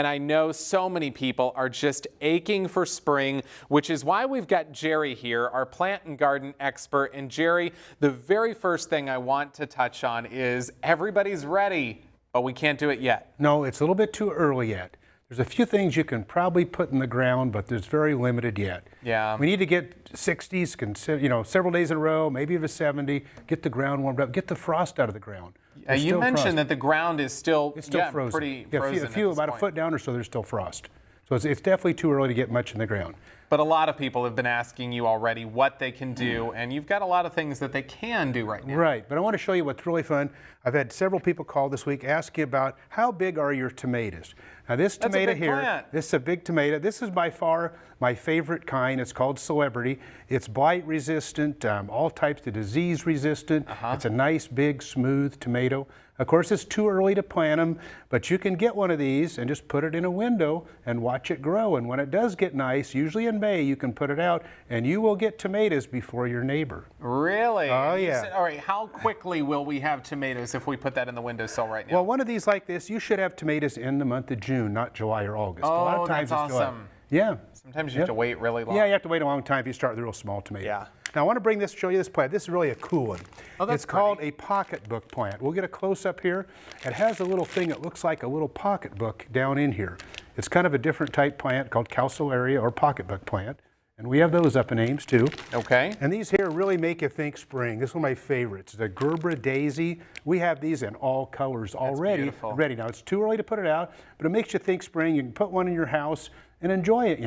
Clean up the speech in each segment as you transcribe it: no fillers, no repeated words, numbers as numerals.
And I know so many people are just aching for spring, which is why we've got Jerry here, our plant and garden expert. And Jerry, the very first thing I want to touch on is everybody's ready, but we can't do it yet. No, it's a little bit too early yet. There's a few things you can probably put in the ground, but there's very limited yet. Yeah. We need to get 60s, several days in a row, maybe even 70, get the ground warmed up, get the frost out of the ground. You mentioned that the ground is still, frozen. Pretty yeah, frozen. About a foot down or so, there's still frost. So it's definitely too early to get much in the ground. But a lot of people have been asking you already what they can do, and you've got a lot of things that they can do right now. Right, but I want to show you what's really fun. I've had several people call this week asking about how big are your tomatoes. Now this tomato here, this is a big tomato. This is by far my favorite kind. It's called Celebrity. It's blight resistant, all types of disease resistant. It's a nice big smooth tomato. Of course, it's too early to plant them, but you can get one of these and just put it in a window and watch it grow. And when it does get nice, usually in May, you can put it out and you will get tomatoes before your neighbor. Really? Oh, yeah. All right, how quickly will we have tomatoes if we put that in the windowsill right now? Well, one of these like this, you should have tomatoes in the month of June, not July or August. Oh, a lot of times that's awesome. Yeah. Sometimes you have to wait really long. Yeah, you have to wait a long time if you start with a real small tomato. Yeah. Now I want to show you this plant. This is really a cool one. Oh, that's It's called a pocketbook plant. We'll get a close up here. It has a little thing that looks like a little pocketbook down in here. It's kind of a different type plant called Calceolaria or pocketbook plant. And we have those up in Ames too. Okay. And these here really make you think spring. This is one of my favorites. The Gerbera daisy. We have these in all colors already. That's beautiful. Ready. Now it's too early to put it out, but it makes you think spring. You can put one in your house and enjoy it,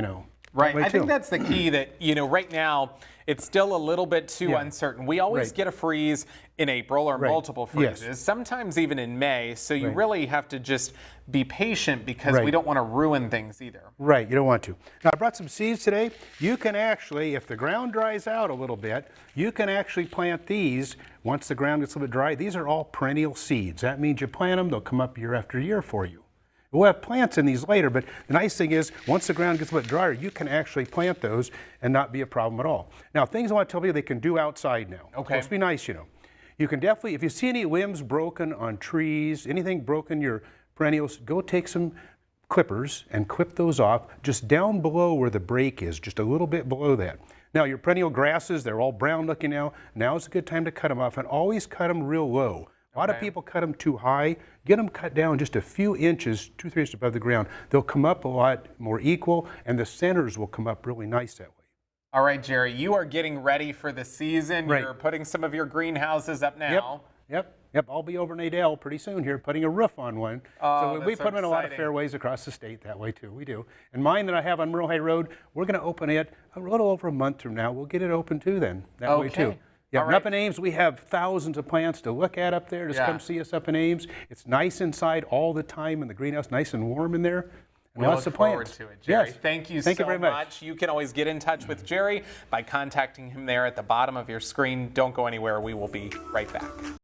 Right. I think that's the key that, right now it's still a little bit too uncertain. We always get a freeze in April or multiple freezes, sometimes even in May. So you really have to just be patient because we don't want to ruin things either. Right. You don't want to. Now I brought some seeds today. You can actually, if the ground dries out a little bit, you can actually plant these once the ground gets a little bit dry. These are all perennial seeds. That means you plant them, they'll come up year after year for you. We'll have plants in these later, but the nice thing is, once the ground gets a bit drier, you can actually plant those and not be a problem at all. Now, things I want to tell you they can do outside now. Okay. Must be nice, You can definitely, if you see any limbs broken on trees, anything broken your perennials, go take some clippers and clip those off just down below where the break is, just a little bit below that. Now, your perennial grasses, they're all brown looking now. Now is a good time to cut them off, and always cut them real low. A lot of people cut them too high. Get them cut down just a few inches, 2-3 inches above the ground. They'll come up a lot more equal, and the centers will come up really nice that way. All right, Jerry, you are getting ready for the season. Right. You're putting some of your greenhouses up now. Yep. I'll be over in Adel pretty soon here, putting a roof on one. Oh, so we put them in a lot of fairways across the state that way too. We do. And mine that I have on Merle Hay Road, we're going to open it a little over a month from now. We'll get it open too then. That way too. Yeah, and up in Ames, we have thousands of plants to look at up there. Just come see us up in Ames. It's nice inside all the time in the greenhouse, nice and warm in there. And lots of plants. We look forward to it, Jerry. Yes. Thank you so very much. You can always get in touch with Jerry by contacting him there at the bottom of your screen. Don't go anywhere. We will be right back.